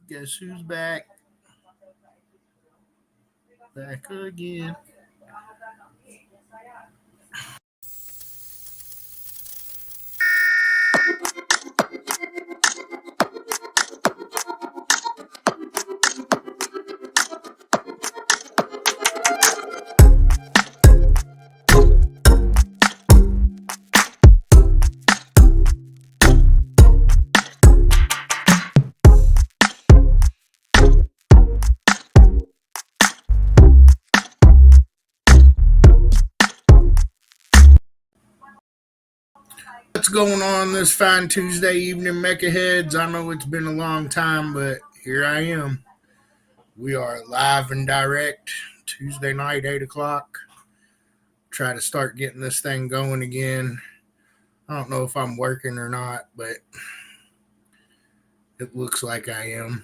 Guess who's back? Back again. What's going on this fine Tuesday evening, Mecha Heads? I know it's been a long time, but here I am. We are live and direct Tuesday night, 8 o'clock. Try to start getting this thing going again. I don't know if I'm working or not, but it looks like I am.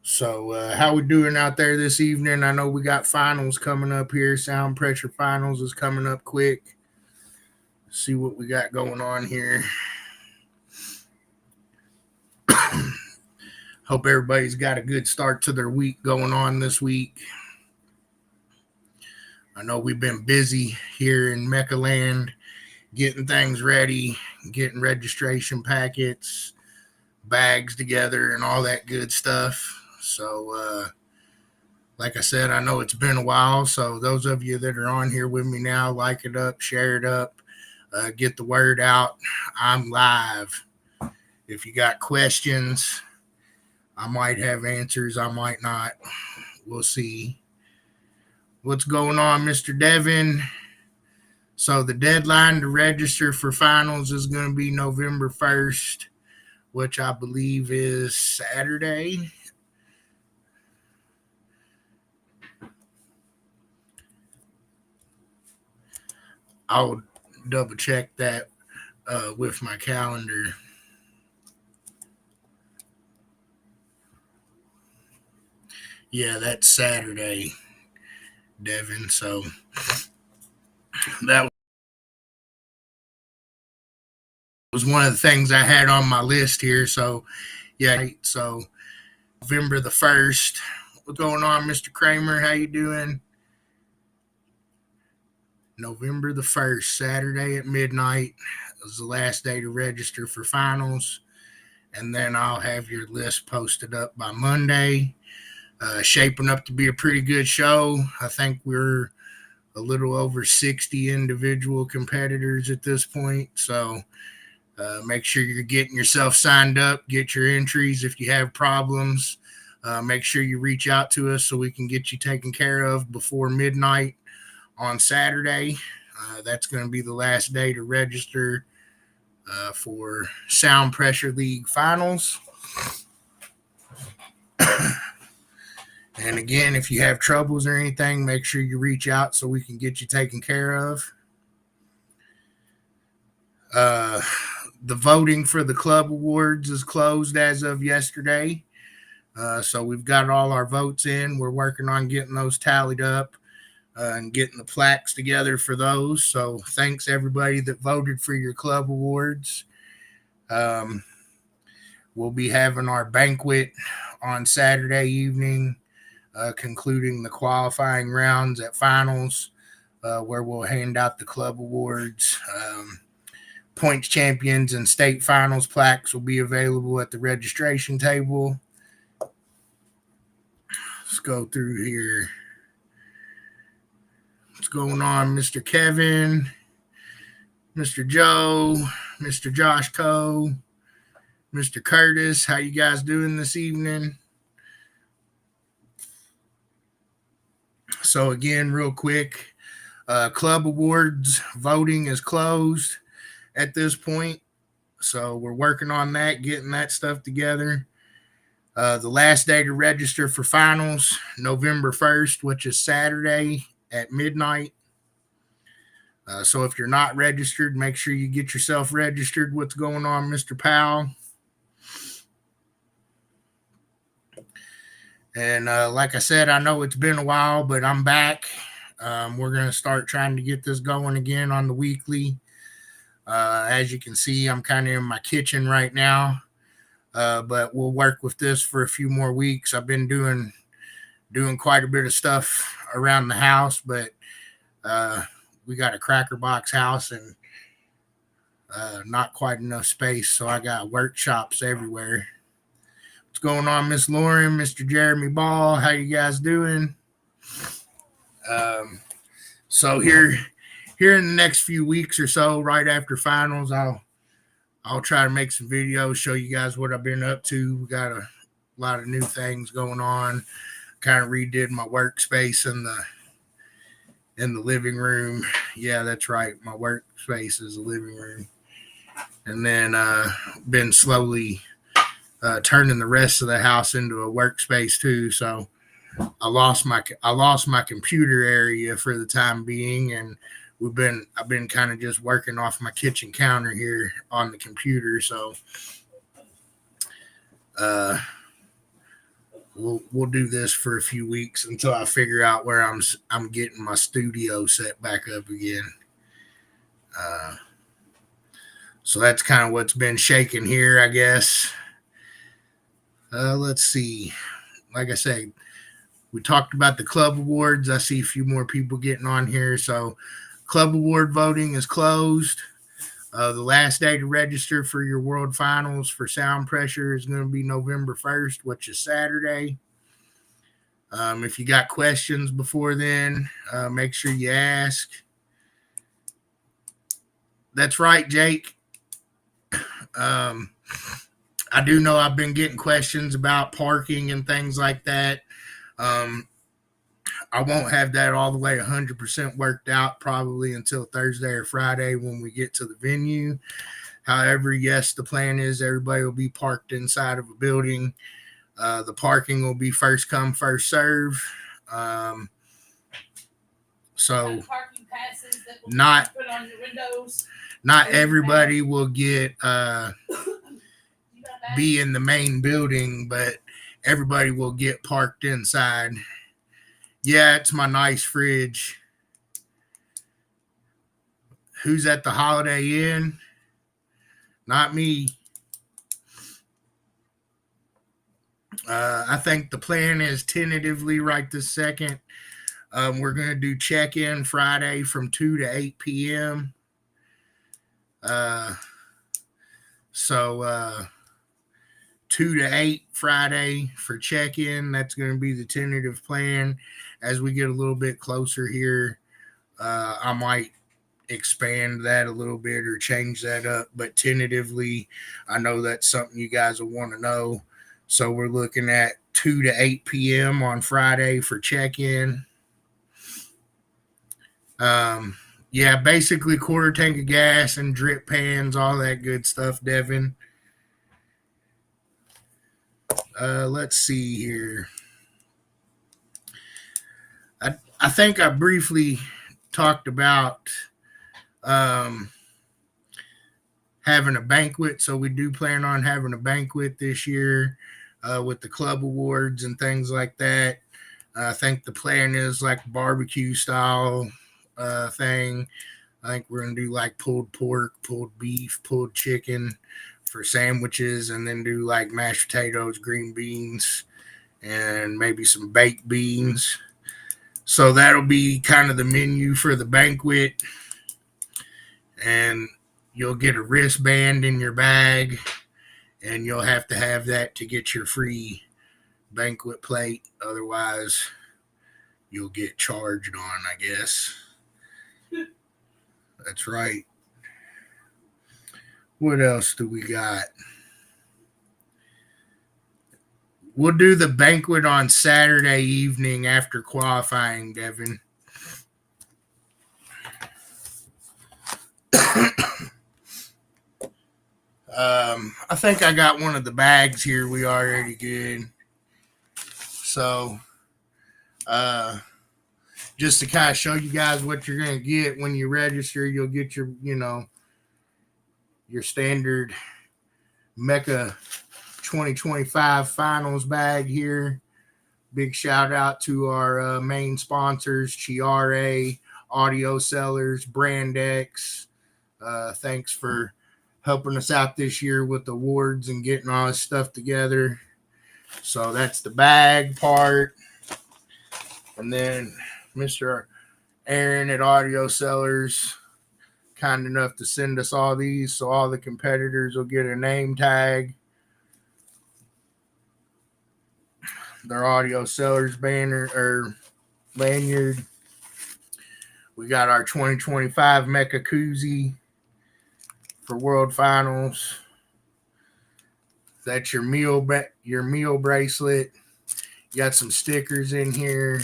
So, how we doing out there this evening? I know we got finals coming up here. Sound Pressure Finals is coming up quick. See what we got going on here. Hope everybody's got a good start to their week going on this week. I know we've been busy here in MECA land, getting things ready, getting registration packets, bags together, and all that good stuff. So, like I said, I know it's been a while. So those of you that are on here with me now, like it up, share it up, get the word out. I'm live. If you got questions, I might have answers. I might not. We'll see. What's going on, Mr. Devin? So the deadline to register for finals is going to be November 1st, which I believe is Saturday. I'll double check that with my calendar. Yeah, that's Saturday, Devin. So that was one of the things I had on my list here. So, yeah, so November the 1st. What's going on, Mr. Kramer? How you doing? November the 1st, Saturday at midnight is the last day to register for finals. And then I'll have your list posted up by Monday. Shaping up to be a pretty good show. I think we're a little over 60 individual competitors at this point. So make sure you're getting yourself signed up. Get your entries. If you have problems, make sure you reach out to us so we can get you taken care of before midnight on Saturday. That's going to be the last day to register for Sound Pressure League Finals. And again, if you have troubles or anything, make sure you reach out so we can get you taken care of. The voting for the club awards is closed as of yesterday. So we've got all our votes in. We're working on getting those tallied up and getting the plaques together for those. So thanks everybody that voted for your club awards. We'll be having our banquet on Saturday evening. Concluding the qualifying rounds at finals, where we'll hand out the club awards. Points champions and state finals plaques will be available at the registration table. Let's go through here. What's going on, Mr. Kevin, Mr. Joe, Mr. Josh Coe, Mr. Curtis? How you guys doing this evening? So again, real quick, club awards voting is closed at this point. So we're working on that, getting that stuff together. The last day to register for finals, November 1st, which is Saturday at midnight. So if you're not registered, make sure you get yourself registered. What's going on, Mr. Powell? And like I said, I know it's been a while, but I'm back. We're going to start trying to get this going again on the weekly. As you can see, I'm kind of in my kitchen right now. But we'll work with this for a few more weeks. I've been doing quite a bit of stuff around the house, but we got a cracker box house and not quite enough space, so I got workshops everywhere. What's going on, Miss Lauren, Mr. Jeremy Ball? How you guys doing? So here in the next few weeks or so, right after finals, I'll try to make some videos, show you guys what I've been up to. We got a lot of new things going on. Kind of redid my workspace in the living room. Yeah, that's right. My workspace is a living room. And then been slowly turning the rest of the house into a workspace too. So I lost my computer area for the time being, and I've been kind of just working off my kitchen counter here on the computer. So we'll do this for a few weeks until I figure out where I'm getting my studio set back up again. So that's kind of what's been shaking here, I guess. Let's see. Like I said, we talked about the club awards. I see a few more people getting on here. So club award voting is closed. The last day to register for your world finals for sound pressure is going to be November 1st, which is Saturday. If you got questions before then, make sure you ask. That's right, Jake. I do know I've been getting questions about parking and things like that. I won't have that all the way 100% worked out probably until Thursday or Friday when we get to the venue. However, yes, the plan is everybody will be parked inside of a building. The parking will be first come, first serve. So parking passes that will not put on your windows. Not everybody will get be in the main building, but everybody will get parked inside. Yeah, it's my nice fridge. Who's at the Holiday Inn? Not me. I think the plan is tentatively right this second. We're going to do check-in Friday from 2 to 8 p.m. So 2 to 8 Friday for check-in. That's going to be the tentative plan. As we get a little bit closer here, I might expand that a little bit or change that up. But tentatively, I know that's something you guys will want to know. So we're looking at 2 to 8 p.m. on Friday for check-in. Yeah, basically quarter tank of gas and drip pans, all that good stuff, Devin. Let's see here. I think I briefly talked about having a banquet. So we do plan on having a banquet this year with the club awards and things like that. I think the plan is like barbecue style thing. I think we're going to do like pulled pork, pulled beef, pulled chicken for sandwiches, and then do like mashed potatoes, green beans, and maybe some baked beans. So that'll be kind of the menu for the banquet. And you'll get a wristband in your bag, and you'll have to have that to get your free banquet plate. Otherwise, you'll get charged on, I guess. That's right. What else do we got? We'll do the banquet on Saturday evening after qualifying, Devin. I think I got one of the bags here. We already good. So, just to kind of show you guys what you're going to get when you register, you'll get your, your standard MECA 2025 finals bag here. Big shout out to our main sponsors, Chiare, Audio Sellers, Brand X. Thanks for helping us out this year with awards and getting all this stuff together. So that's the bag part. And then Mr. Aaron at Audio Sellers, kind enough to send us all these, so all the competitors will get a name tag. Their Audio Sellers banner or lanyard. We got our 2025 MECA koozie for World Finals. That's your meal bracelet. You got some stickers in here,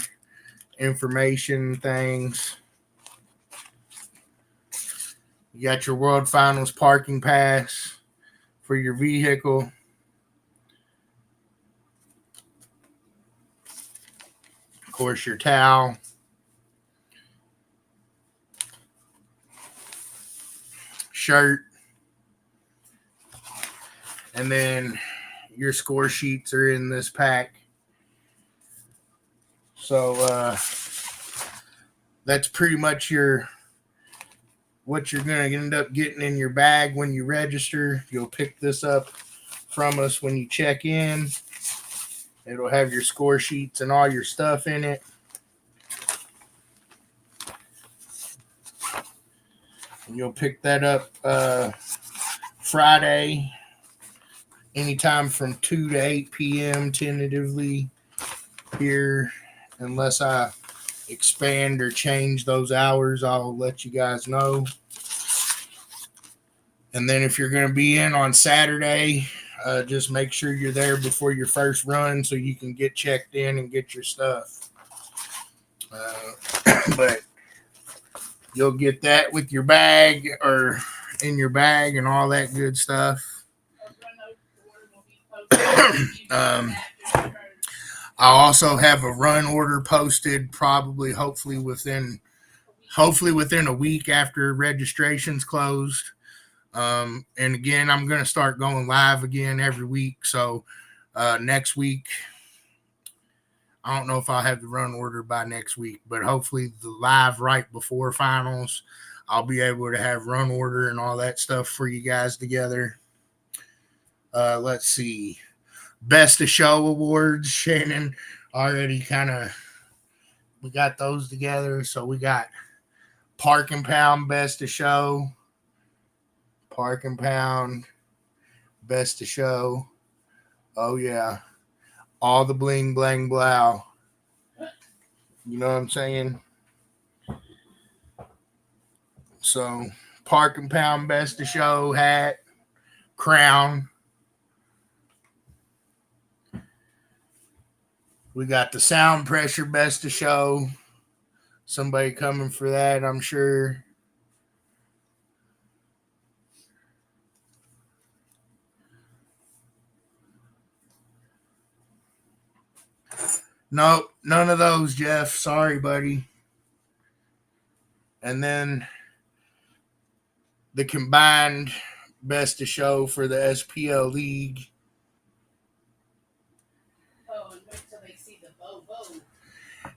information things. You got your World Finals parking pass for your vehicle. Of course, your towel. Shirt. And then your score sheets are in this pack. So that's pretty much what you're going to end up getting in your bag when you register. You'll pick this up from us when you check in. It'll have your score sheets and all your stuff in it. And you'll pick that up Friday, anytime from 2 to 8 p.m. tentatively here. Unless I expand or change those hours, I'll let you guys know. And then if you're going to be in on Saturday, just make sure you're there before your first run so you can get checked in and get your stuff. But you'll get that with your bag or in your bag and all that good stuff. I'll also have a run order posted hopefully within a week after registration's closed. And again, I'm going to start going live again every week. So next week, I don't know if I'll have the run order by next week, but hopefully the live right before finals, I'll be able to have run order and all that stuff for you guys together. Let's see. Best of Show awards, Shannon already we got those together. So we got Park and Pound Best of Show, Park and Pound Best of Show. Oh yeah, all the bling blang blow. You know what I'm saying? So Park and Pound Best of Show hat, crown. We got the Sound Pressure Best of Show. Somebody coming for that, I'm sure. Nope, none of those, Jeff. Sorry, buddy. And then the combined Best of Show for the SPL League.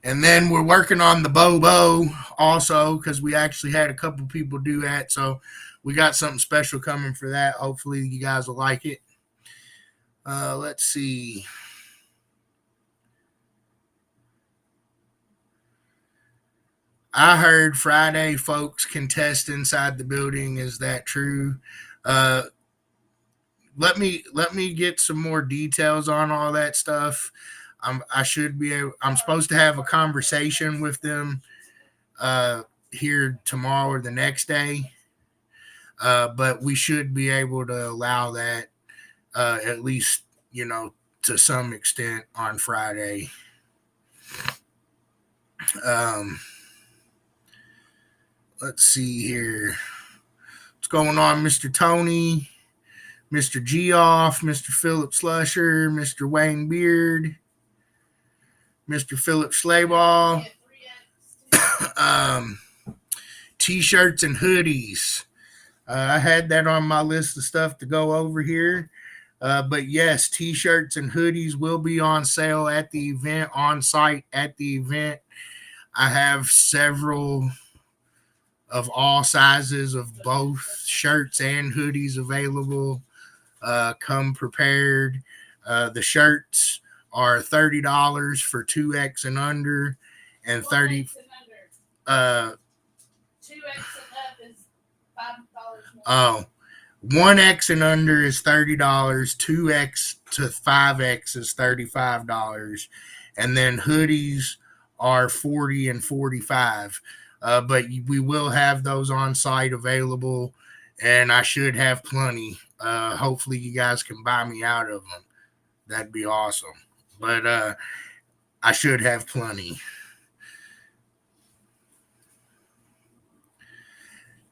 And then we're working on the Bobo also because we actually had a couple people do that. So we got something special coming for that. Hopefully you guys will like it. Let's see. I heard Friday folks can test inside the building. Is that true? Let me get some more details on all that stuff. I'm supposed to have a conversation with them here tomorrow or the next day. But we should be able to allow that at least, to some extent on Friday. Let's see here. What's going on, Mr. Tony, Mr. Geoff, Mr. Philip Slusher, Mr. Wayne Beard, Mr. Philip Schlaball. T-shirts and hoodies. I had that on my list of stuff to go over here. But yes, T-shirts and hoodies will be on sale at the event, on site at the event. I have several of all sizes of both shirts and hoodies available. Come prepared. The shirts are $30 for 2X and under, and 30. 2X and up is $5 more. Oh, 1X and under is $30. 2X to 5X is $35, and then hoodies are $40 and $45. But we will have those on site available, and I should have plenty. Hopefully, you guys can buy me out of them. That'd be awesome. But I should have plenty.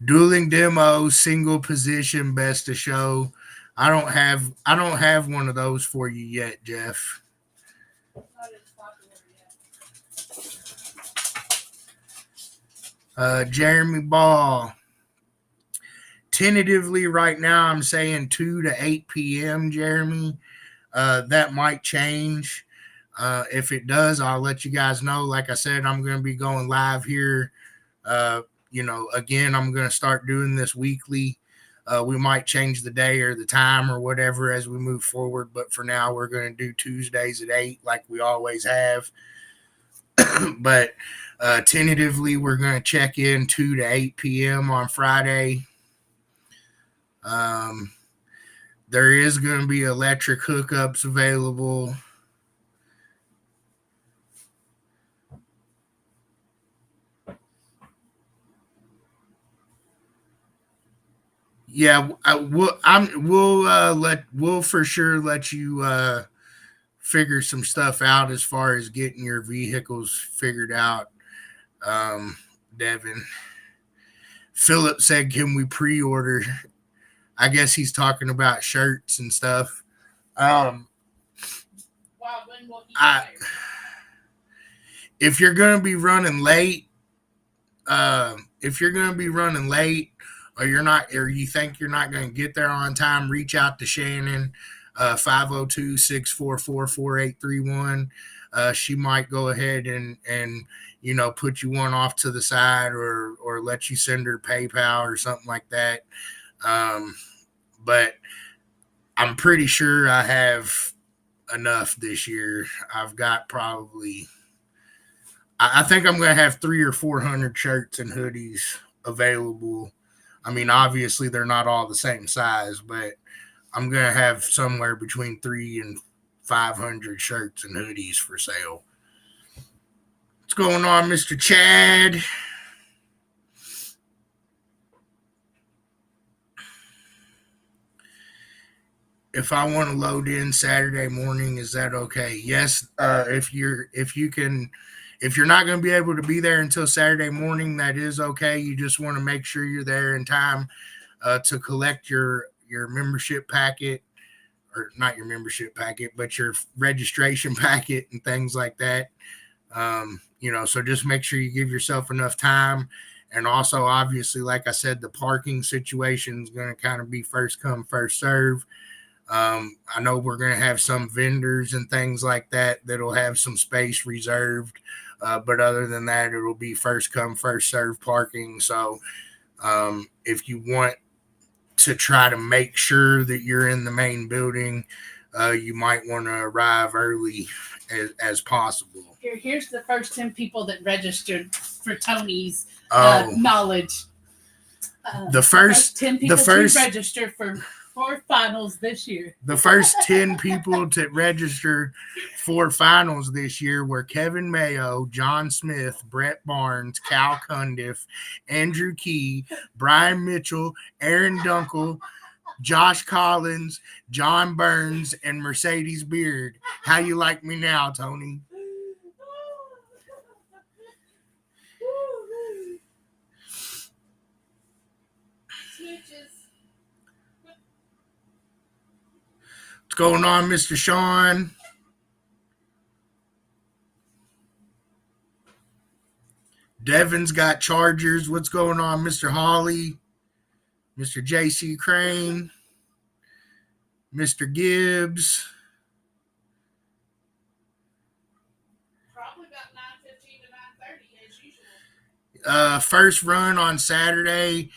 Dueling demo, single position, best of show. I don't have one of those for you yet, Jeff. Jeremy Ball. Tentatively right now, I'm saying 2 to 8 p.m., Jeremy. That might change. If it does, I'll let you guys know. Like I said, I'm going to be going live here. Again, I'm going to start doing this weekly. We might change the day or the time or whatever as we move forward. But for now, we're going to do Tuesdays at 8 like we always have. But tentatively, we're going to check in 2 to 8 p.m. on Friday. There is going to be electric hookups available. Yeah, we'll for sure let you figure some stuff out as far as getting your vehicles figured out. Devin Phillip said, "Can we pre-order?" I guess he's talking about shirts and stuff. If you're going to be running late, or you think you're not going to get there on time, reach out to Shannon, 502-644-4831. She might go ahead and put you one off to the side or let you send her PayPal or something like that. But I'm pretty sure I have enough this year. I've got probably, I think I'm going to have 300 or 400 shirts and hoodies available. I mean, obviously they're not all the same size, but I'm going to have somewhere between 300 and 500 shirts and hoodies for sale. What's going on, Mr. Chad? If I want to load in Saturday morning, is that okay? Yes. If you're not going to be able to be there until Saturday morning, that is okay. You just want to make sure you're there in time to collect your membership packet, or not your membership packet, but your registration packet and things like that. So just make sure you give yourself enough time. And also, obviously, like I said, the parking situation is going to kind of be first come, first serve. I know we're going to have some vendors and things like that that'll have some space reserved. But other than that, it'll be first come, first serve parking. So if you want to try to make sure that you're in the main building, you might want to arrive early as possible. Here's the first 10 people that registered for Tony's knowledge. The first 10 people to register for finals this year. The first 10 people to register for finals this year were Kevin Mayo, John Smith, Brett Barnes, Cal Cundiff, Andrew Key, Brian Mitchell, Aaron Dunkel, Josh Collins, John Burns, and Mercedes Beard. How you like me now, Tony? What's going on, Mr. Sean? Devin's got Chargers. What's going on, Mr. Hawley? Mr. JC Crane? Mr. Gibbs? Probably about 9:15 to 9:30 as usual. First run on Saturday.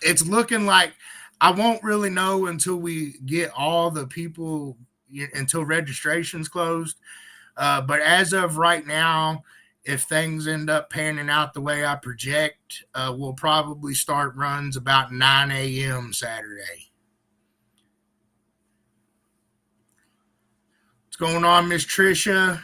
It's looking like I won't really know until we get all the people, until registration's closed. But as of right now, if things end up panning out the way I project, we'll probably start runs about 9 a.m. Saturday. What's going on, Miss Tricia?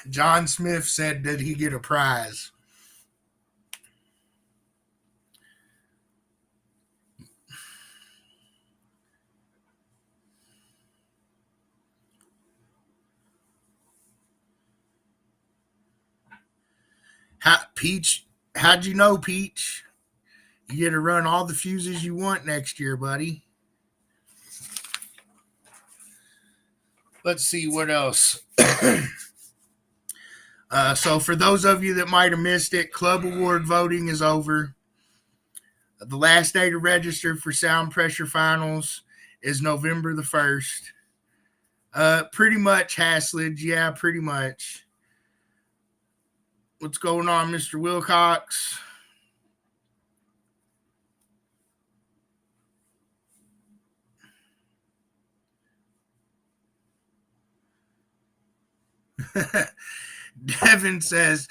John Smith said, did he get a prize? Peach, how'd you know, Peach? You get to run all the fuses you want next year, buddy. Let's see what else. So for those of you that might have missed it, Club Award voting is over. The last day to register for Sound Pressure Finals is November the 1st. Pretty much, Haslage. Yeah, pretty much. What's going on, Mr. Wilcox? Devin says,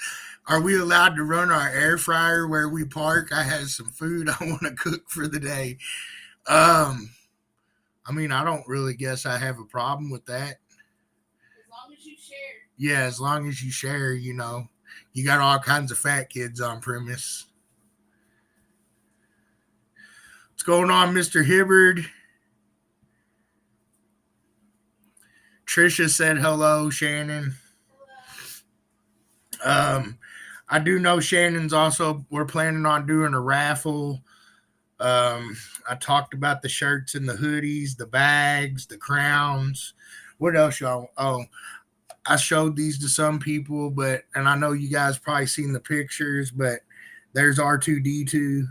are we allowed to run our air fryer where we park? I have some food I want to cook for the day. I mean, I don't really guess I have a problem with that. As long as you share. Yeah, as long as you share, you know. You got all kinds of fat kids on premise. What's going on, Mr. Hibbard? Trisha said hello, Shannon. I do know Shannon's also, we're planning on doing a raffle. I talked about the shirts and the hoodies, the bags, the crowns. What else, y'all? Oh, I showed these to some people, and I know you guys probably seen the pictures, but there's R2D2.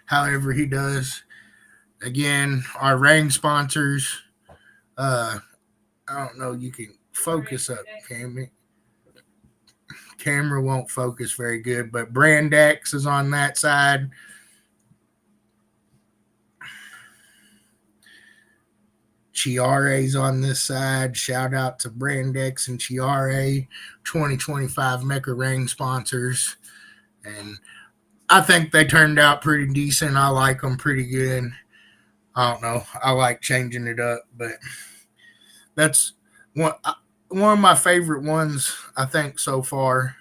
However he does. Again, our ring sponsors. I don't know. You can focus up, Cammy. Camera won't focus very good, but Brand X is on that side. Chiare's on this side. Shout out to Brand X and Chiare, 2025 MECA ring sponsors. And I think they turned out pretty decent. I like them pretty good. I don't know. I like changing it up, but that's one of my favorite ones, I think, so far.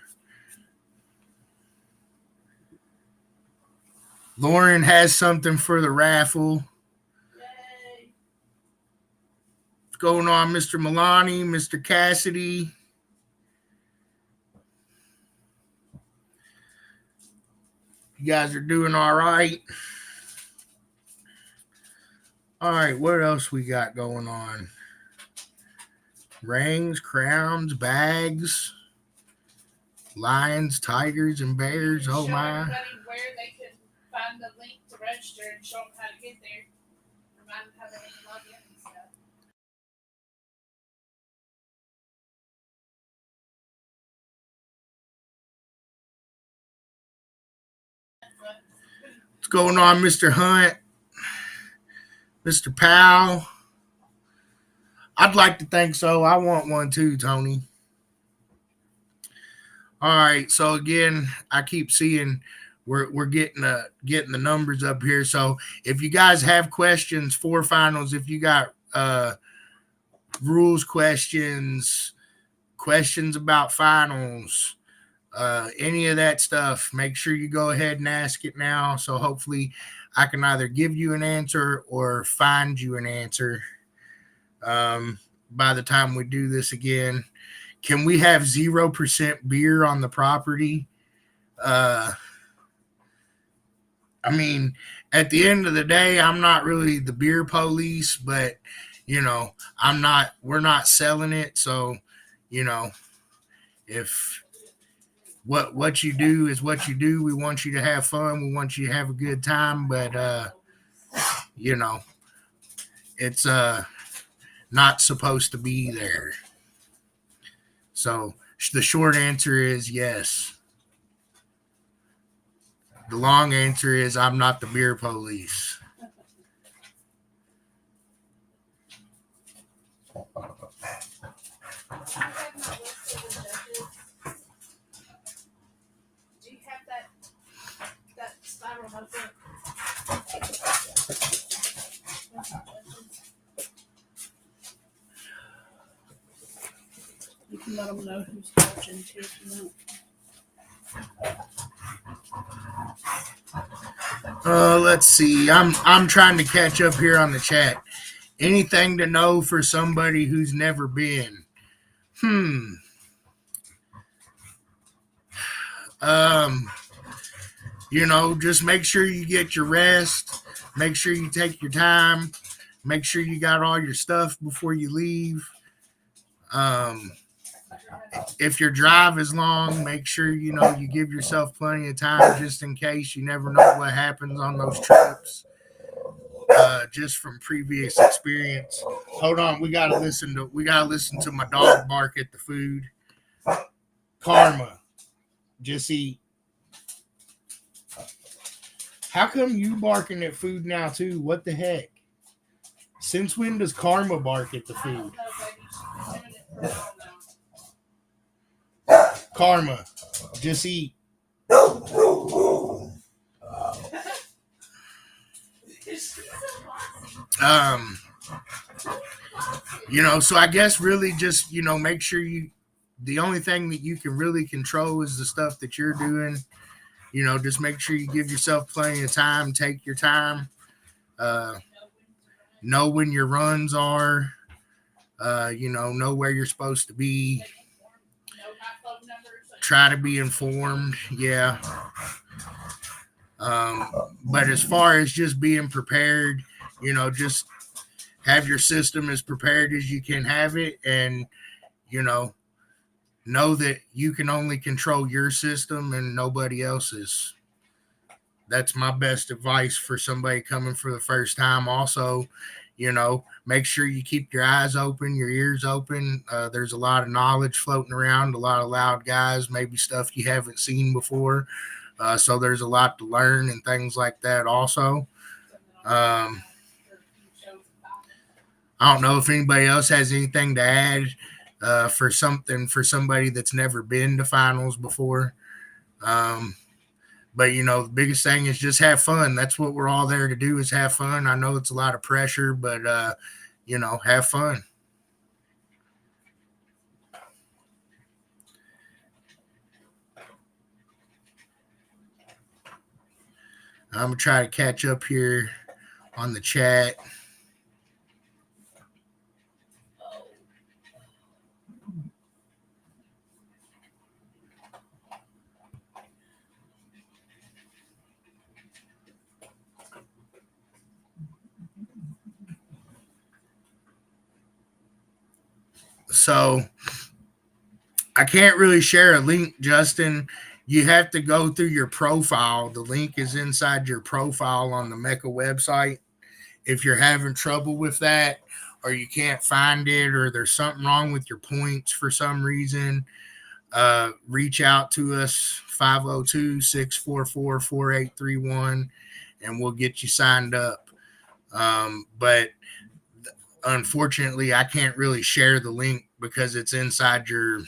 Lauren has something for the raffle. Yay. What's going on, Mr. Milani, Mr. Cassidy? You guys are doing all right. All right, what else we got going on? Rings, crowns, bags, lions, tigers, and bears. Oh my! Everybody where they can find the link to register and show them how to get there. Remind them how they can log in and stuff. What's going on, Mr. Hunt? Mr. Powell? I'd like to think so. I want one too, Tony. All right. So again, I keep seeing we're getting the numbers up here. So if you guys have questions for finals, if you got rules questions about finals, any of that stuff, make sure you go ahead and ask it now. So hopefully I can either give you an answer or find you an answer by the time we do this again. Can we have 0% beer on the property? I mean, at the end of the day, I'm not really the beer police, but we're not selling it. So, if what you do is what you do. We want you to have fun. We want you to have a good time, but you know, it's not supposed to be there. So the short answer is yes. The long answer is I'm not the beer police. I have my list of the judges. Do you have that spiral notebook? You can let them know who's judging too if you want. Let's see. I'm trying to catch up here on the chat. Anything to know for somebody who's never been? Just make sure you get your rest. Make sure you take your time. Make sure you got all your stuff before you leave. If your drive is long, make sure you give yourself plenty of time just in case. You never know what happens on those trips. Just from previous experience. Hold on, we gotta listen to my dog bark at the food. Karma, just eat. How come you barking at food now too? What the heck? Since when does Karma bark at the food? Karma, just eat. So I guess really just, make sure the only thing that you can really control is the stuff that you're doing. Just make sure you give yourself plenty of time, take your time, know when your runs are, know where you're supposed to be, try to be informed. Yeah. But as far as just being prepared, just have your system as prepared as you can have it, and know that you can only control your system and nobody else's. That's my best advice for somebody coming for the first time. Also, make sure you keep your eyes open, your ears open. There's a lot of knowledge floating around, a lot of loud guys, maybe stuff you haven't seen before. So there's a lot to learn and things like that also. I don't know if anybody else has anything to add for somebody that's never been to finals before. But the biggest thing is just have fun. That's what we're all there to do, is have fun. I know it's a lot of pressure, but have fun. I'm gonna try to catch up here on the chat. So I can't really share a link, Justin. You have to go through your profile. The link is inside your profile on the MECA website. If you're having trouble with that, or you can't find it, or there's something wrong with your points for some reason, reach out to us, 502-644-4831, and we'll get you signed up. But unfortunately, I can't really share the link because it's inside your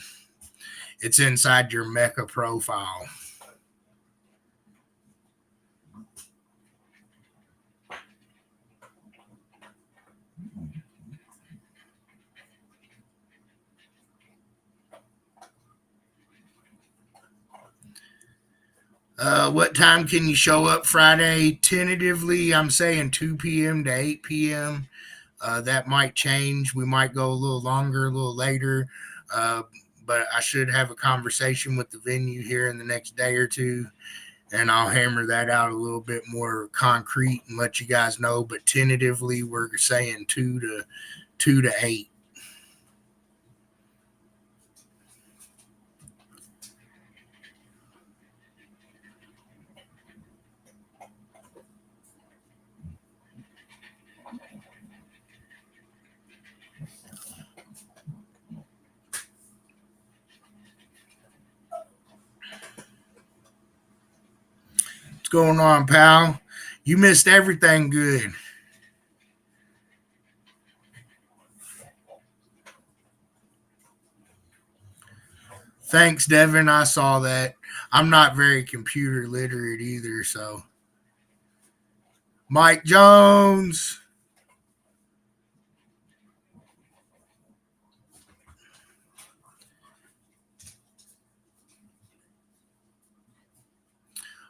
MECA profile. What time can you show up Friday? Tentatively, I'm saying 2 p.m. to 8 p.m. That might change. We might go a little longer, a little later. But I should have a conversation with the venue here in the next day or two, and I'll hammer that out a little bit more concrete and let you guys know. But tentatively, we're saying 2 to 8. What's going on, pal? You missed everything good. Thanks, Devin. I saw that. I'm not very computer literate either, so. Mike Jones.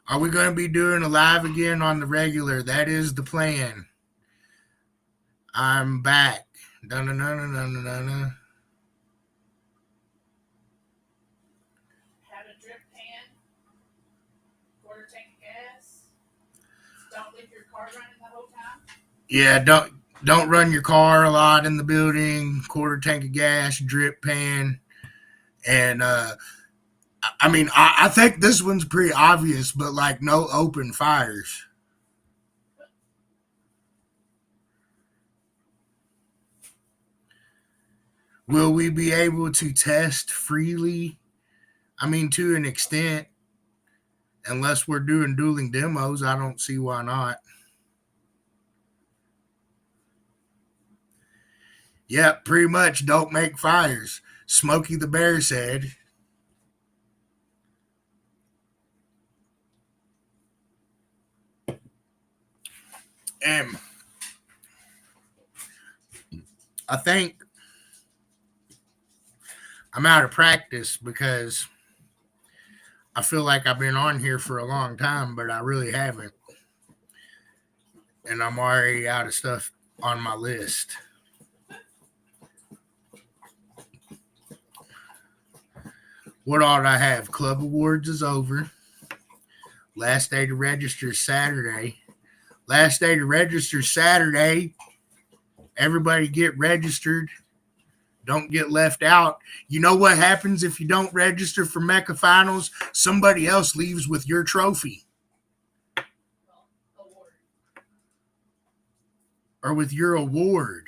Are we going to be doing a live again on the regular? That is the plan. I'm back. Dun-dun-dun-dun-dun-dun. Had a drip pan, quarter tank of gas. Don't leave your car running the whole time. Yeah, don't run your car a lot in the building. Quarter tank of gas, drip pan, and I mean, I think this one's pretty obvious, but like no open fires. Will we be able to test freely? I mean, to an extent, unless we're doing dueling demos, I don't see why not. Yeah, pretty much don't make fires. Smokey the Bear said. And I think I'm out of practice because I feel like I've been on here for a long time, but I really haven't. And I'm already out of stuff on my list. What ought I have? Club Awards is over. Last day to register is Saturday. Last day to register is Saturday. Everybody get registered. Don't get left out. You know what happens if you don't register for MECA finals? Somebody else leaves with your trophy. Award. Or with your award.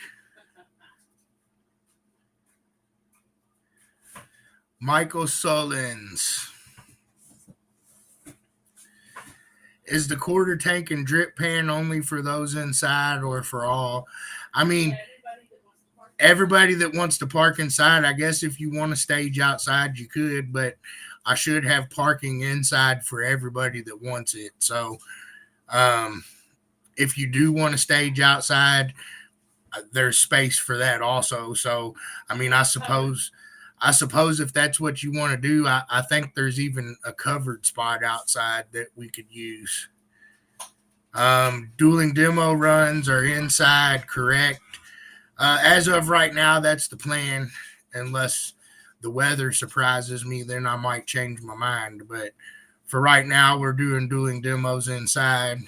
Michael Sullins. Is the quarter tank and drip pan only for those inside or for all? I mean, everybody that wants to park inside, I guess if you want to stage outside, you could, but I should have parking inside for everybody that wants it. So if you do want to stage outside, there's space for that also. So, I mean, I suppose if that's what you want to do, I think there's even a covered spot outside that we could use. Dueling demo runs are inside, correct? As of right now, that's the plan. Unless the weather surprises me, then I might change my mind. But for right now, we're doing dueling demos inside.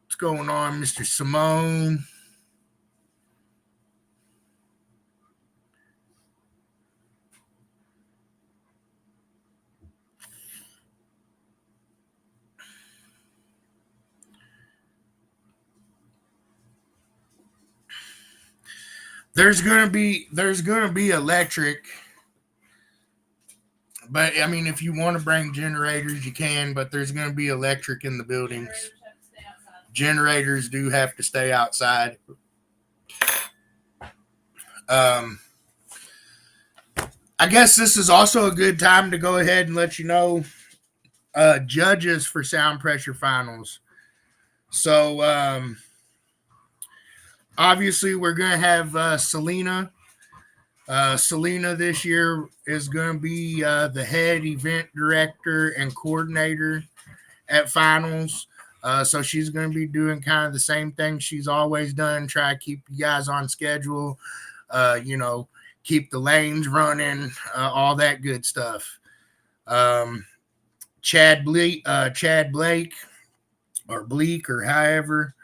What's going on, Mr. Simone? There's gonna be electric, but I mean, if you want to bring generators, you can. But there's gonna be electric in the buildings. Generators do have to stay outside. I guess this is also a good time to go ahead and let you know judges for sound pressure finals. So obviously we're gonna have Selena. Selena this year is going to be the head event director and coordinator at finals. So she's going to be doing kind of the same thing she's always done. Try to keep you guys on schedule. Keep the lanes running, all that good stuff. Chad Blake, or Bleak, or however,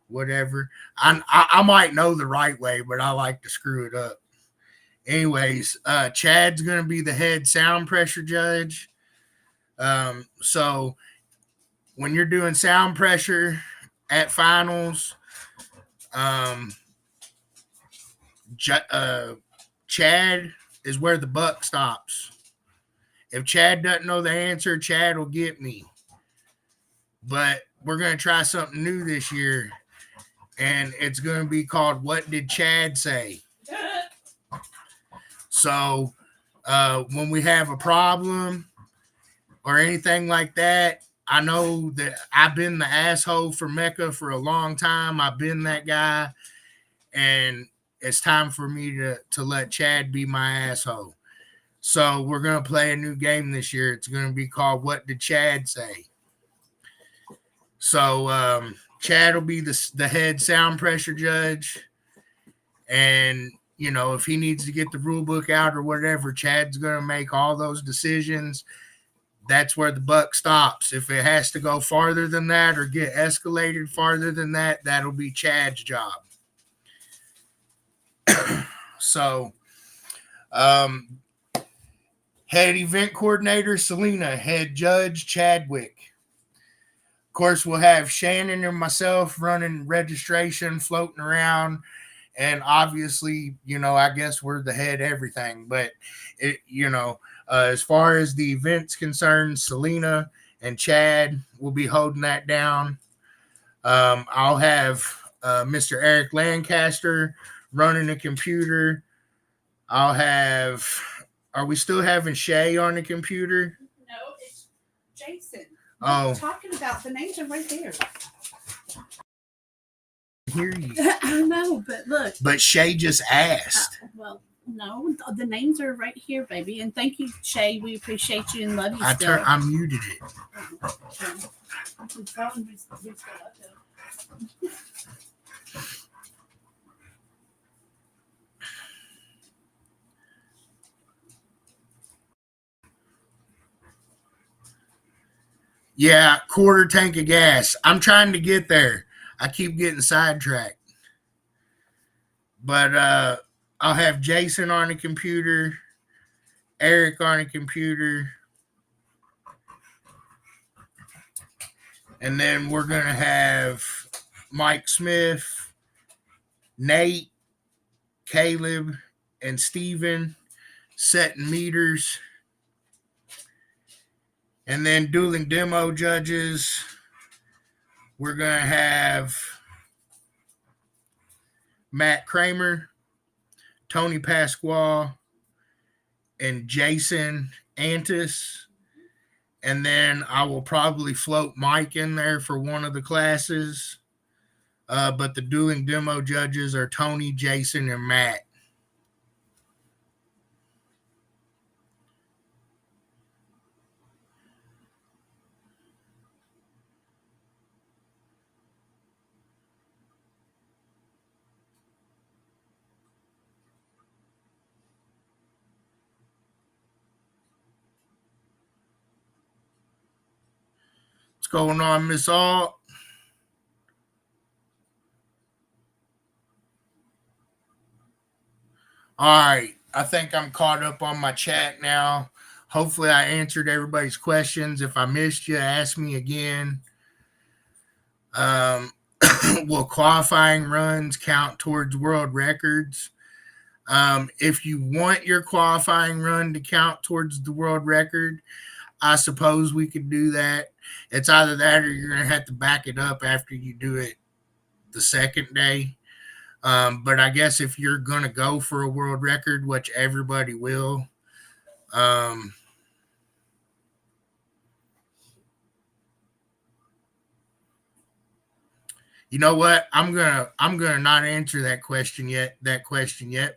whatever. I might know the right way, but I like to screw it up. Anyways, Chad's going to be the head sound pressure judge. So when you're doing sound pressure at finals, Chad is where the buck stops. If Chad doesn't know the answer, Chad will get me. But we're going to try something new this year, and it's going to be called What Did Chad Say? So when we have a problem or anything like that, I know that I've been the asshole for MECA for a long time. I've been that guy, and it's time for me to let Chad be my asshole. So we're going to play a new game this year. It's going to be called What Did Chad Say? So Chad will be the head sound pressure judge. And, you know, if he needs to get the rule book out or whatever, Chad's going to make all those decisions. That's where the buck stops. If it has to go farther than that or get escalated farther than that, that'll be Chad's job. So, head event coordinator, Selena. Head judge, Chadwick. Of course, we'll have Shannon and myself running registration, floating around. And obviously, you know, I guess we're the head everything. But, as far as the event's concerned, Selena and Chad will be holding that down. I'll have Mr. Eric Lancaster running the computer. I'll have... Are we still having Shay on the computer? No, it's Jason. Oh. We're talking about the names are right there. Hear you. I know, but look. But Shay just asked. Well, no, the names are right here, baby. And thank you, Shay. We appreciate you and love you still. I muted it. Yeah, quarter tank of gas. I'm trying to get there. I keep getting sidetracked. But I'll have Jason on the computer, Eric on the computer, and then we're going to have Mike Smith, Nate, Caleb, and Steven setting meters. And then dueling demo judges, we're going to have Matt Kramer, Tony Pasquale, and Jason Antis. And then I will probably float Mike in there for one of the classes. But the dueling demo judges are Tony, Jason, and Matt. What's going on, Miss Alt? All right. I think I'm caught up on my chat now. Hopefully I answered everybody's questions. If I missed you, ask me again. Will qualifying runs count towards world records? If you want your qualifying run to count towards the world record, I suppose we could do that. It's either that or you're going to have to back it up after you do it the second day. But I guess if you're going to go for a world record, which everybody will, you know what? I'm gonna not answer that question yet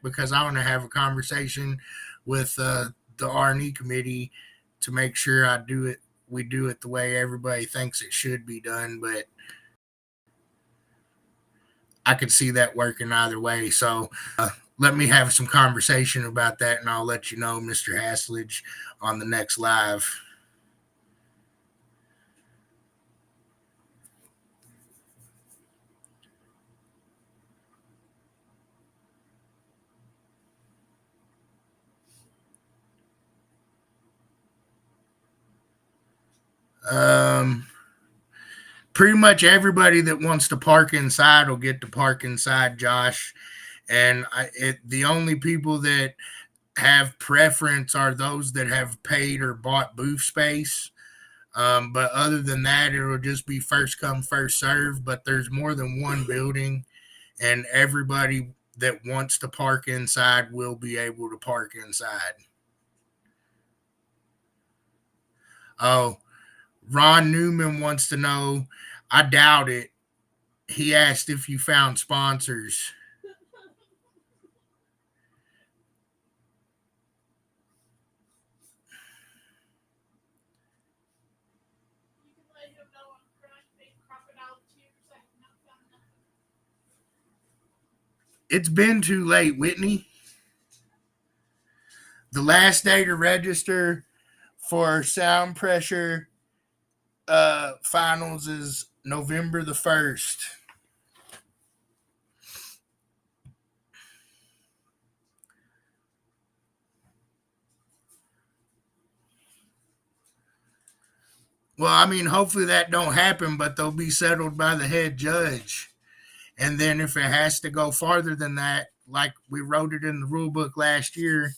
because I want to have a conversation with the R&E committee to make sure we do it the way everybody thinks it should be done. But I could see that working either way. So let me have some conversation about that, and I'll let you know, Mr. Haslage, on the next live. Pretty much everybody that wants to park inside will get to park inside, Josh. And the only people that have preference are those that have paid or bought booth space. But other than that, it'll just be first come, first serve. But there's more than one building, and everybody that wants to park inside will be able to park inside. Oh, Ron Newman wants to know. I doubt it. He asked if you found sponsors. You can let him know I'm crying big crocodile tears. I have not found nothing. It's been too late, Whitney. The last day to register for sound pressure finals is November the 1st. Well, I mean, hopefully that don't happen, but they'll be settled by the head judge. And then if it has to go farther than that, like we wrote it in the rule book last year,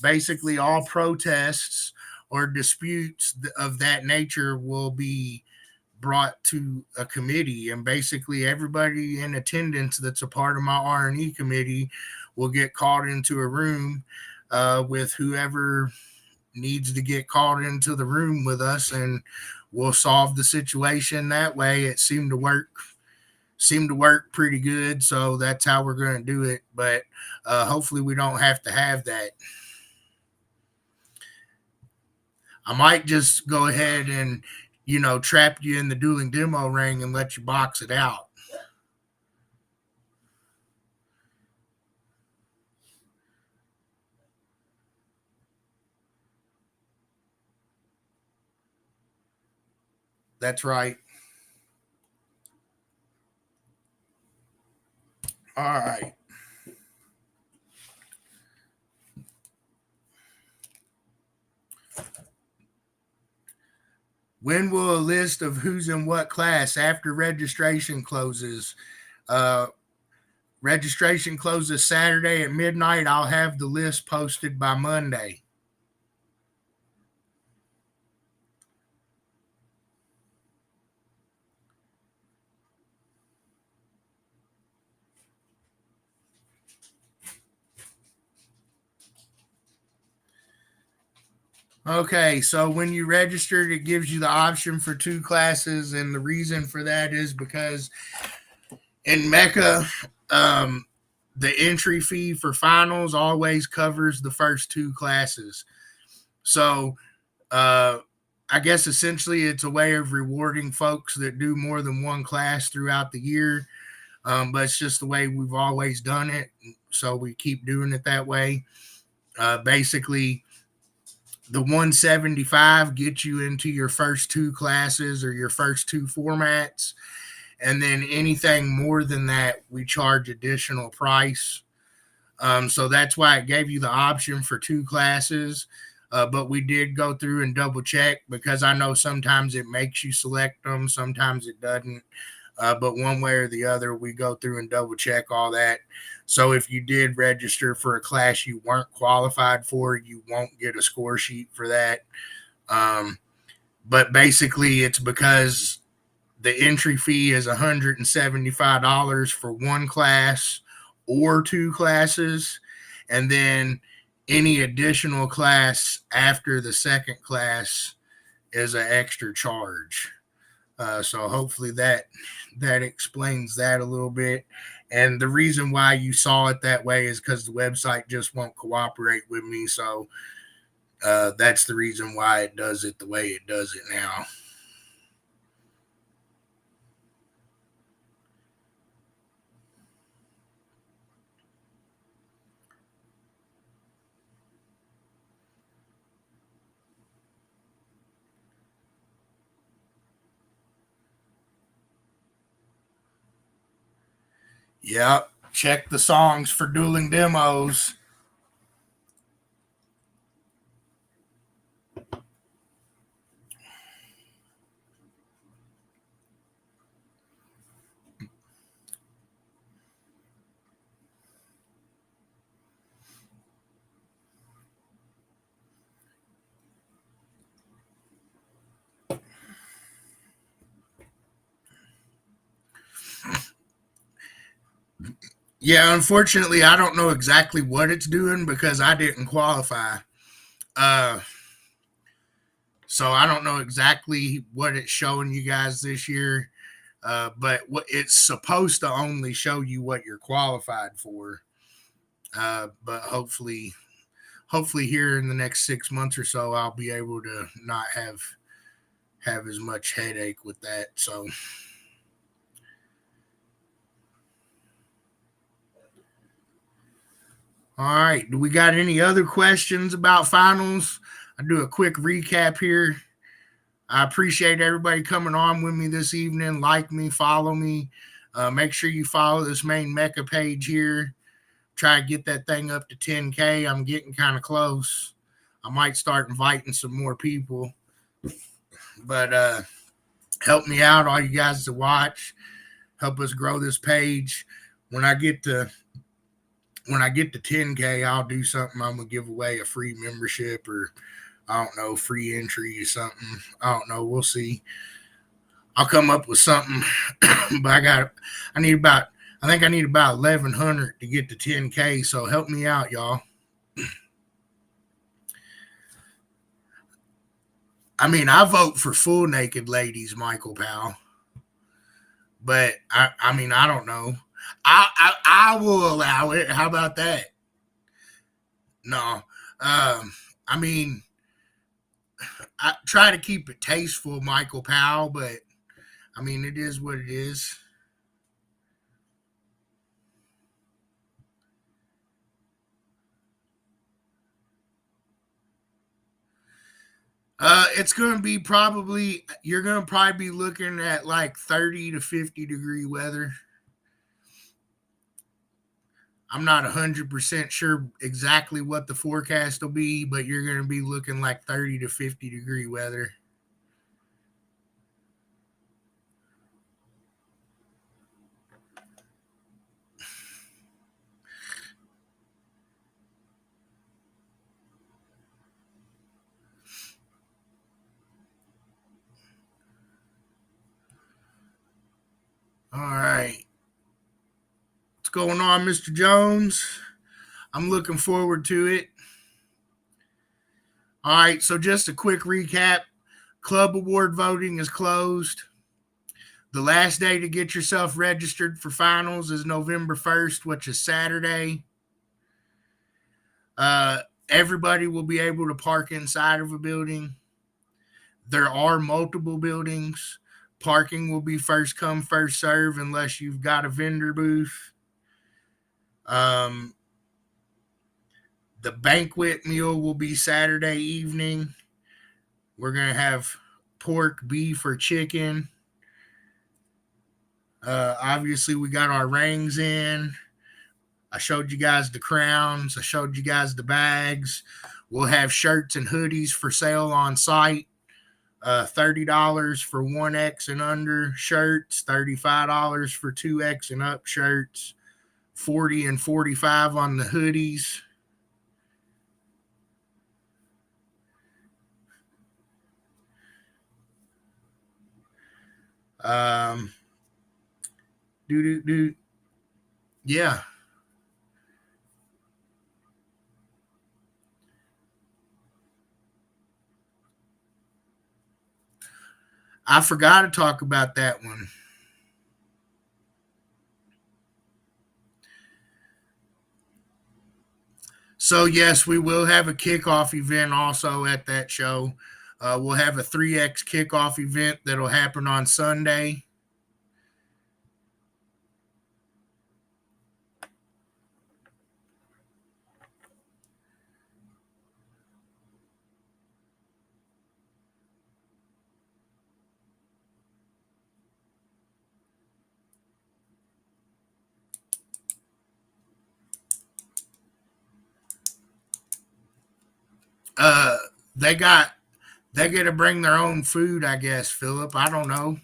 basically all protests or disputes of that nature will be brought to a committee, and basically everybody in attendance that's a part of my R&E committee will get called into a room with whoever needs to get called into the room with us, and we'll solve the situation that way. It seemed to work pretty good, so that's how we're going to do it. But hopefully we don't have to have that. I might just go ahead and trap you in the dueling demo ring and let you box it out. That's right. All right. When will a list of who's in what class after registration closes? Uh, Registration closes Saturday at midnight. I'll have the list posted by Monday. Okay, so when you registered, it gives you the option for two classes, and the reason for that is because in MECA, the entry fee for finals always covers the first two classes. So, I guess essentially it's a way of rewarding folks that do more than one class throughout the year. But it's just the way we've always done it. So we keep doing it that way. Basically, the 175 gets you into your first two classes or your first two formats. And then anything more than that, we charge additional price. So that's why it gave you the option for two classes. But we did go through and double check because I know sometimes it makes you select them, sometimes it doesn't. But one way or the other, we go through and double check all that. So if you did register for a class you weren't qualified for, you won't get a score sheet for that. But basically, it's because the entry fee is $175 for one class or two classes. And then any additional class after the second class is an extra charge. So hopefully that explains that a little bit. And the reason why you saw it that way is because the website just won't cooperate with me. So that's the reason why it does it the way it does it now. Yep. Check the songs for dueling demos. Yeah, unfortunately, I don't know exactly what it's doing because I didn't qualify. Uh, so I don't know exactly what it's showing you guys this year. But what it's supposed to only show you what you're qualified for. But hopefully here in the next 6 months or so, I'll be able to not have as much headache with that. So, all right. Do we got any other questions about finals? I'll do a quick recap here. I appreciate everybody coming on with me this evening. Like me, follow me. Make sure you follow this main MECA page here. Try to get that thing up to 10K. I'm getting kind of close. I might start inviting some more people. But help me out, all you guys to watch. Help us grow this page. When I get to 10K, I'll do something. I'm gonna give away a free membership, or I don't know, free entry or something. I don't know. We'll see. I'll come up with something. But I need about 1,100 to get to 10K. So help me out, y'all. I mean, I vote for full naked ladies, Michael Powell. But I mean, I don't know. I will allow it. How about that? No. I mean, I try to keep it tasteful, Michael Powell, but I mean, it is what it is. It's going to be you're going to probably be looking at like 30 to 50-degree weather. I'm not 100% sure exactly what the forecast will be, but you're going to be looking like 30 to 50-degree weather. All right. What's going on, Mr. Jones? I'm looking forward to it. All right. So, just a quick recap. Club award voting is closed. The last day to get yourself registered for finals is November 1st, which is Saturday. Everybody will be able to park inside of a building. There are multiple buildings. Parking will be first come, first serve unless you've got a vendor booth. Um, the banquet meal will be Saturday evening. We're going to have pork, beef, or chicken. Obviously, we got our rings in. I showed you guys the crowns. I showed you guys the bags. We'll have shirts and hoodies for sale on site. $30 for 1X and under shirts, $35 for 2X and up shirts, 40 and 45 on the hoodies. Um, yeah. I forgot to talk about that one. So, yes, we will have a kickoff event also at that show. We'll have a 3X kickoff event that'll happen on Sunday. Uh, they got they get to bring their own food, I guess, Philip. I don't know.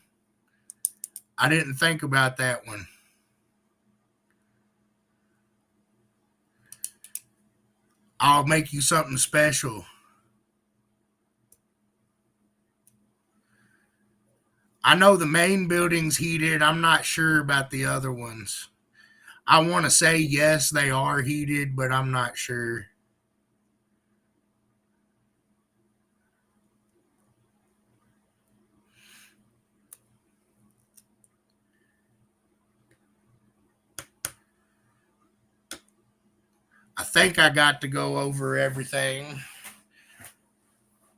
I didn't think about that one. I'll make you something special. I know the main building's heated. I'm not sure about the other ones. I want to say yes, they are heated, but I'm not sure. I think I got to go over everything.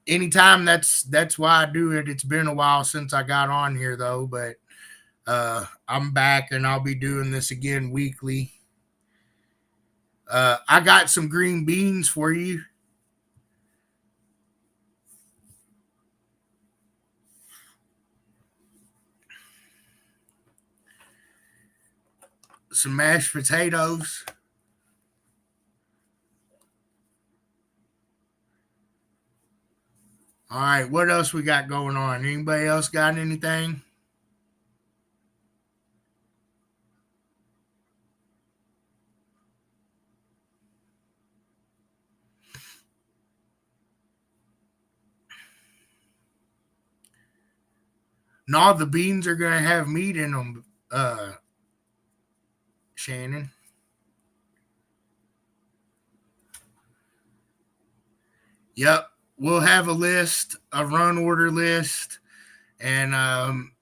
Anytime, that's why I do it. It's been a while since I got on here though, but I'm back and I'll be doing this again weekly. I got some green beans for you. Some mashed potatoes. All right, what else we got going on? Anybody else got anything? No, the beans are gonna have meat in them, Shannon. Yep, we'll have a list, a run order list, and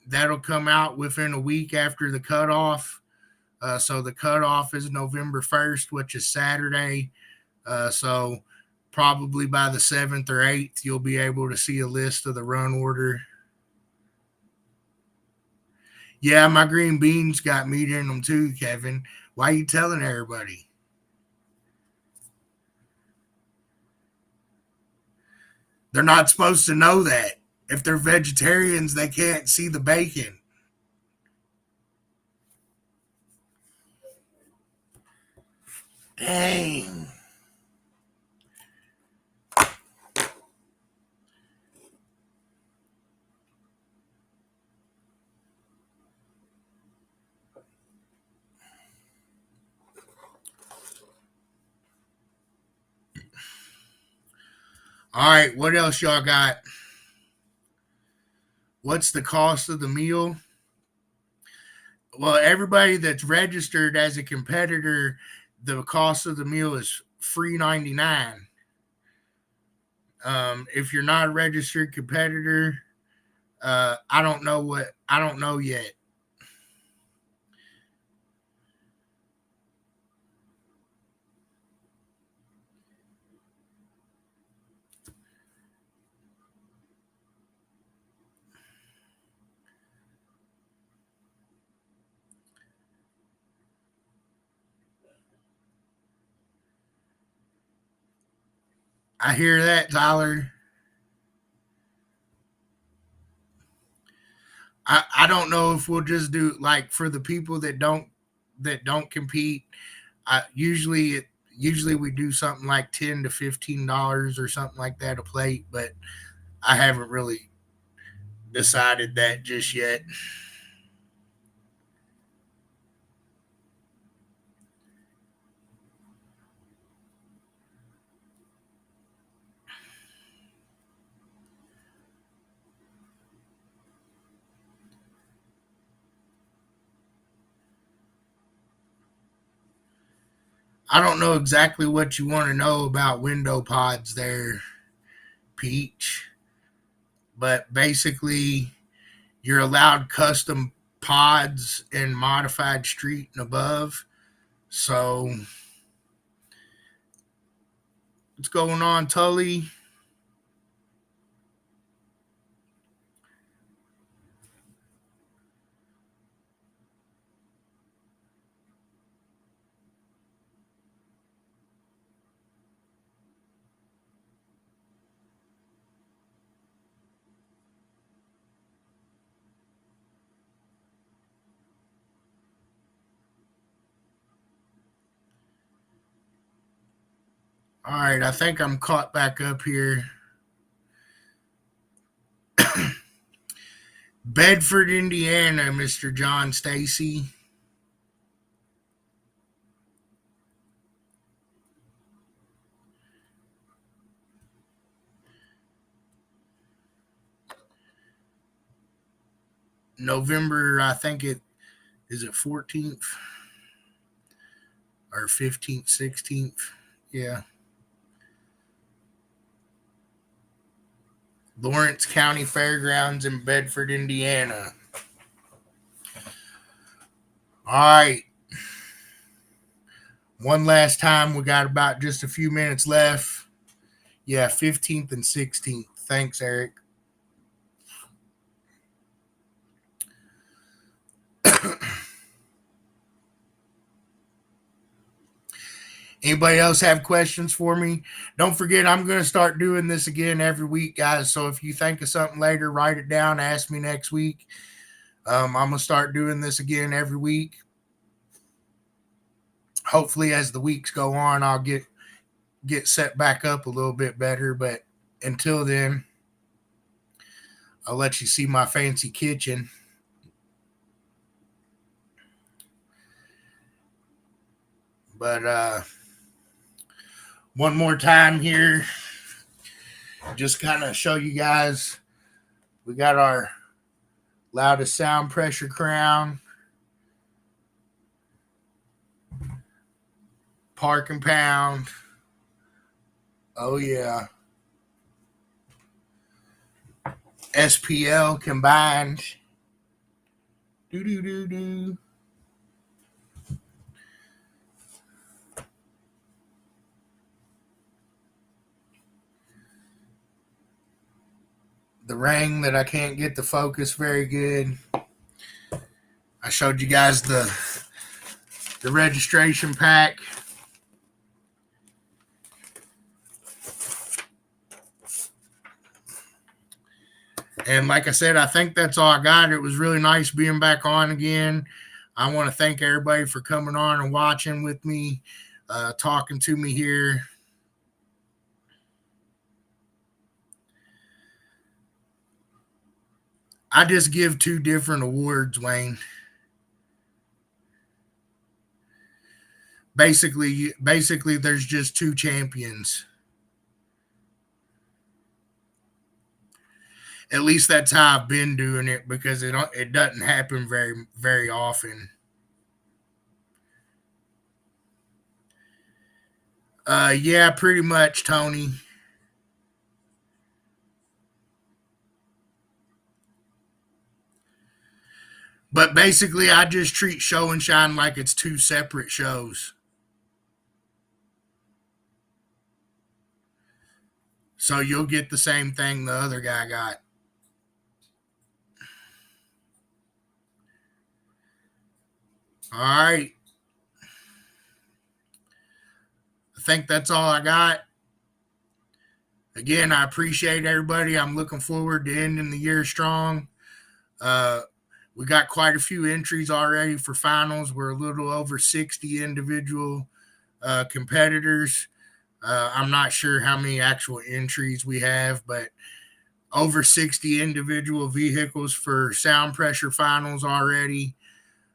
that'll come out within a week after the cutoff. So the cutoff is November 1st, which is Saturday. So probably by the 7th or 8th, you'll be able to see a list of the run order. Yeah, my green beans got meat in them too, Kevin. Why are you telling everybody? They're not supposed to know that. If they're vegetarians, they can't see the bacon. Dang. All right, what else y'all got? What's the cost of the meal? Well, everybody that's registered as a competitor, the cost of the meal is free 99. If you're not a registered competitor, I don't know yet. I hear that, Tyler. I don't know if we'll just do like for the people that don't compete. Usually we do something like $10 to $15 or something like that a plate, but I haven't really decided that just yet. I don't know exactly what you want to know about window pods there, Peach, but basically you're allowed custom pods in modified street and above. So what's going on, Tully? All right, I think I'm caught back up here. Bedford, Indiana, Mr. John Stacy. November, I think it is it 14th. or 15th, 16th. Yeah. Lawrence County Fairgrounds in Bedford, Indiana. All right. One last time. We got about just a few minutes left. Yeah, 15th and 16th. Thanks, Eric. Anybody else have questions for me? Don't forget, I'm going to start doing this again every week, guys. So if you think of something later, write it down. Ask me next week. I'm going to start doing this again every week. Hopefully, as the weeks go on, I'll get set back up a little bit better. But until then, I'll let you see my fancy kitchen. But one more time here, just kind of show you guys, we got our loudest sound pressure crown, Park and Pound. Oh yeah. SPL combined. Do do do do. The ring that I can't get the focus very good. I showed you guys the registration pack. And like I said, I think that's all I got. It was really nice being back on again. I want to thank everybody for coming on and watching with me, talking to me here. I just give 2 different awards, Wayne. Basically, there's just 2 champions. At least that's how I've been doing it, because it doesn't happen very, very often. Yeah, pretty much, Tony. But basically, I just treat Show and Shine like it's 2 separate shows. So you'll get the same thing the other guy got. All right. I think that's all I got. Again, I appreciate everybody. I'm looking forward to ending the year strong. We got quite a few entries already for finals. We're a little over 60 individual competitors. I'm not sure how many actual entries we have, but over 60 individual vehicles for sound pressure finals already.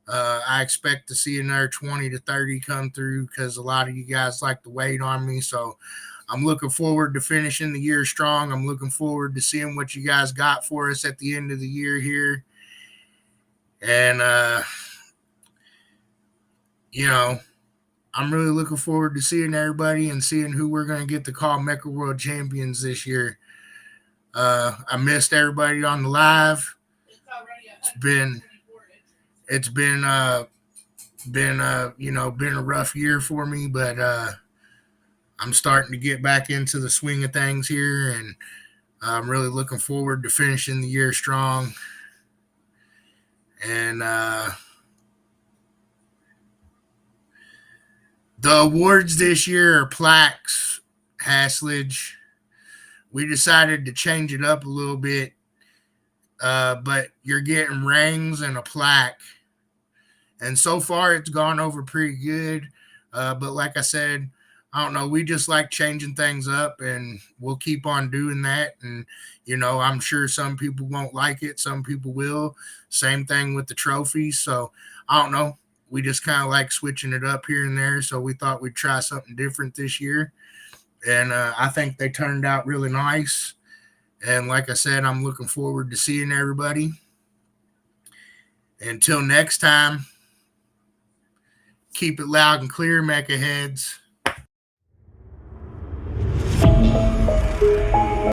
I expect to see another 20 to 30 come through, because a lot of you guys like to wait on me. So I'm looking forward to finishing the year strong. I'm looking forward to seeing what you guys got for us at the end of the year here. And, I'm really looking forward to seeing everybody and seeing who we're going to get to call MECA World Champions this year. I missed everybody on the live. It's been a rough year for me, but I'm starting to get back into the swing of things here, and I'm really looking forward to finishing the year strong. And the awards this year are plaques, Haslage. We decided to change it up a little bit, but you're getting rings and a plaque. And so far, it's gone over pretty good. But like I said, I don't know. We just like changing things up, and we'll keep on doing that. And, I'm sure some people won't like it. Some people will. Same thing with the trophies. So I don't know. We just kind of like switching it up here and there. So we thought we'd try something different this year. And I think they turned out really nice. And like I said, I'm looking forward to seeing everybody. Until next time, Keep it loud and clear, MECA heads.